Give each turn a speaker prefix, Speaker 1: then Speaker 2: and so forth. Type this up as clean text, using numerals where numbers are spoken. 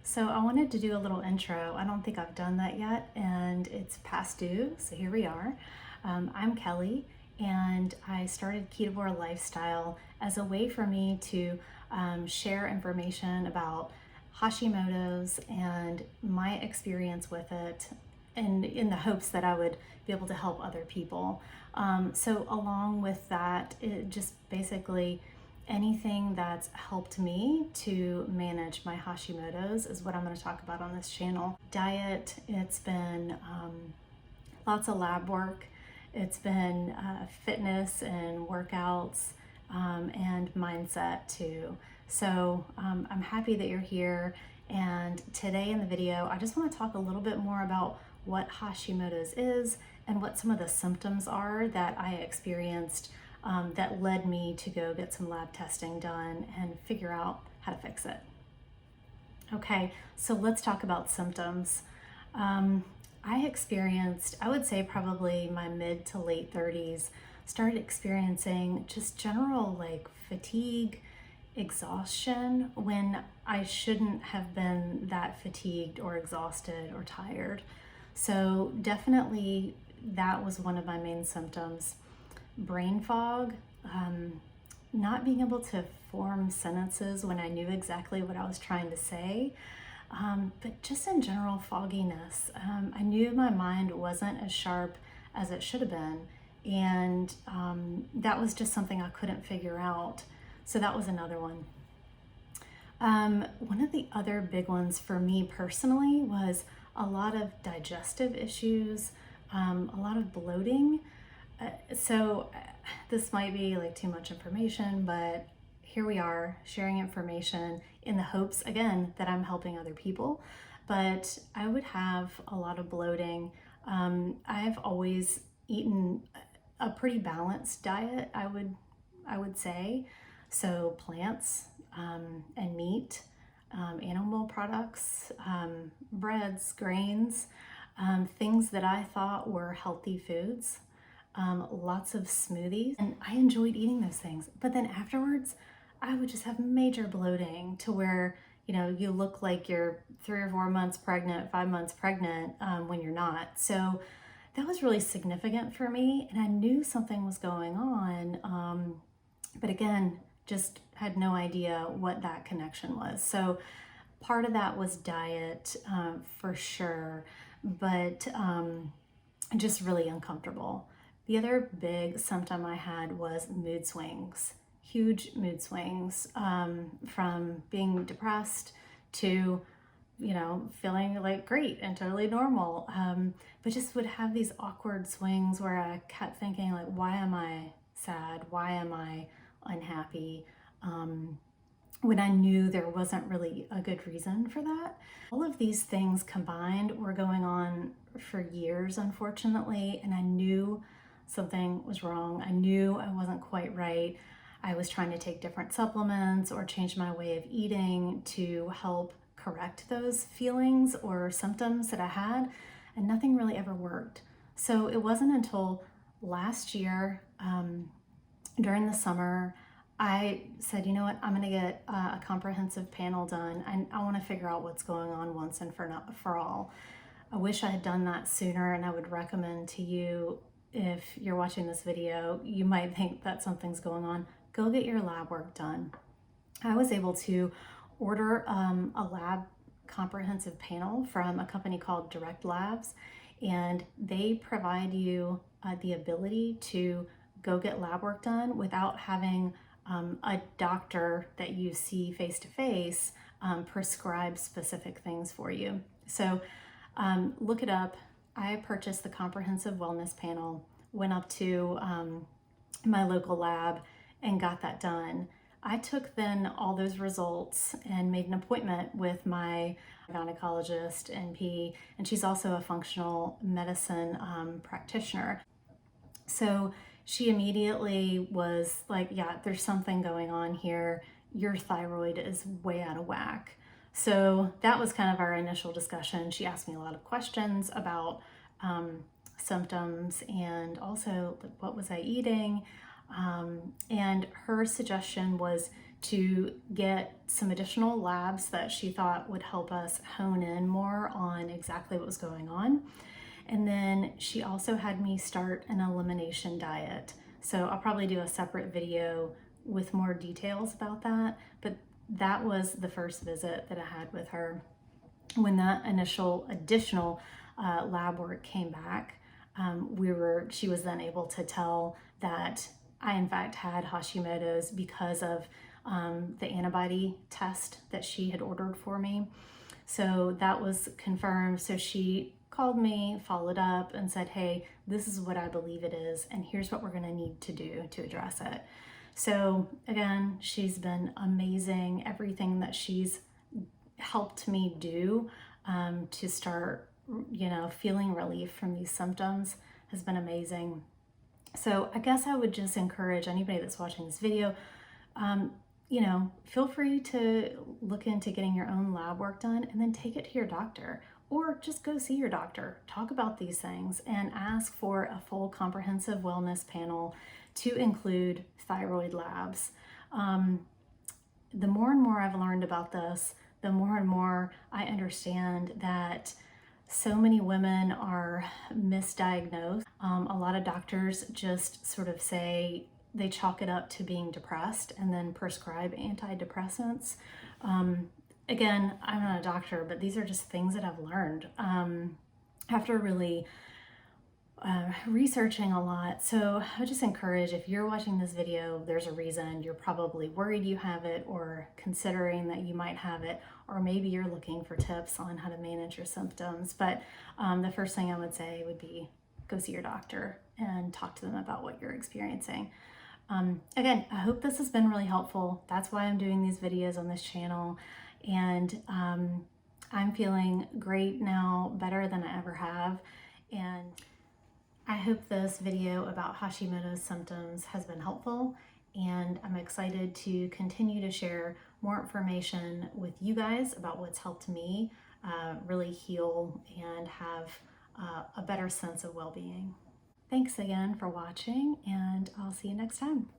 Speaker 1: So I wanted to do a little intro. I don't think I've done that yet, and it's past due, so here we are. I'm Kelly, and I started Ketovore Lifestyle as a way for me to share information about Hashimoto's and my experience with it, and in the hopes that I would be able to help other people. So along with that, it just basically anything that's helped me to manage my Hashimoto's is what I'm going to talk about on this channel. Diet, it's been lots of lab work, it's been fitness and workouts, and mindset too. So I'm happy that you're here. And today in the video, I just want to talk a little bit more about what Hashimoto's is and what some of the symptoms are that I experienced that led me to go get some lab testing done and figure out how to fix it. Okay, so let's talk about symptoms. I experienced, I would say probably my mid to late 30s, started experiencing just general like fatigue, exhaustion when I shouldn't have been that fatigued or exhausted or tired. So definitely that was one of my main symptoms. Brain fog, not being able to form sentences when I knew exactly what I was trying to say, but just in general fogginess. I knew my mind wasn't as sharp as it should have been, and that was just something I couldn't figure out. So that was another one. One of the other big ones for me personally was a lot of digestive issues, a lot of bloating. So this might be like too much information, but here we are sharing information in the hopes, again, that I'm helping other people. But I would have a lot of bloating. I've always eaten a pretty balanced diet, I would say. So plants and meat, animal products, breads, grains, things that I thought were healthy foods. Lots of smoothies, and I enjoyed eating those things. But then afterwards, I would just have major bloating to where, you look like you're 3 or 4 months pregnant, 5 months pregnant when you're not. So that was really significant for me, and I knew something was going on. But again, just had no idea what that connection was. So part of that was diet for sure, but just really uncomfortable. The other big symptom I had was mood swings, huge mood swings, from being depressed to, feeling like great and totally normal. But just would have these awkward swings where I kept thinking like, why am I sad? Why am I unhappy? When I knew there wasn't really a good reason for that. All of these things combined were going on for years, unfortunately, and I knew something was wrong. I knew I wasn't quite right. I was trying to take different supplements or change my way of eating to help correct those feelings or symptoms that I had, and nothing really ever worked. So it wasn't until last year, during the summer, I said, you know what, I'm gonna get a comprehensive panel done, and I wanna figure out what's going on once and for all. I wish I had done that sooner, and I would recommend to you, if you're watching this video, you might think that something's going on, go get your lab work done. I was able to order a lab comprehensive panel from a company called Direct Labs, and they provide you the ability to go get lab work done without having a doctor that you see face to face prescribe specific things for you. So look it up. I purchased the comprehensive wellness panel, went up to my local lab and got that done. I took then all those results and made an appointment with my gynecologist, NP, and she's also a functional medicine practitioner. So she immediately was like, yeah, there's something going on here. Your thyroid is way out of whack. So that was kind of our initial discussion. She asked me a lot of questions about symptoms and also like, what was I eating? And her suggestion was to get some additional labs that she thought would help us hone in more on exactly what was going on. And then she also had me start an elimination diet. So I'll probably do a separate video with more details about that, but that was the first visit that I had with her. When that initial additional lab work came back, she was then able to tell that I in fact had Hashimoto's because of the antibody test that she had ordered for me. So that was confirmed. So she called me, followed up, and said, hey, this is what I believe it is, and here's what we're going to need to do to address it. So again, she's been amazing. Everything that she's helped me do to start, feeling relief from these symptoms has been amazing. So I guess I would just encourage anybody that's watching this video, feel free to look into getting your own lab work done and then take it to your doctor, or just go see your doctor, talk about these things, and ask for a full comprehensive wellness panel to include thyroid labs. The more and more I've learned about this, the more and more I understand that so many women are misdiagnosed. A lot of doctors just sort of say, they chalk it up to being depressed and then prescribe antidepressants. Again, I'm not a doctor, but these are just things that I've learned after really researching a lot. So I would just encourage, if you're watching this video, there's a reason. You're probably worried you have it, or considering that you might have it, or maybe you're looking for tips on how to manage your symptoms. But the first thing I would say would be go see your doctor and talk to them about what you're experiencing. Again, I hope this has been really helpful. That's why I'm doing these videos on this channel. And I'm feeling great now, better than I ever have. And I hope this video about Hashimoto's symptoms has been helpful, and I'm excited to continue to share more information with you guys about what's helped me really heal and have a better sense of well-being. Thanks again for watching, and I'll see you next time.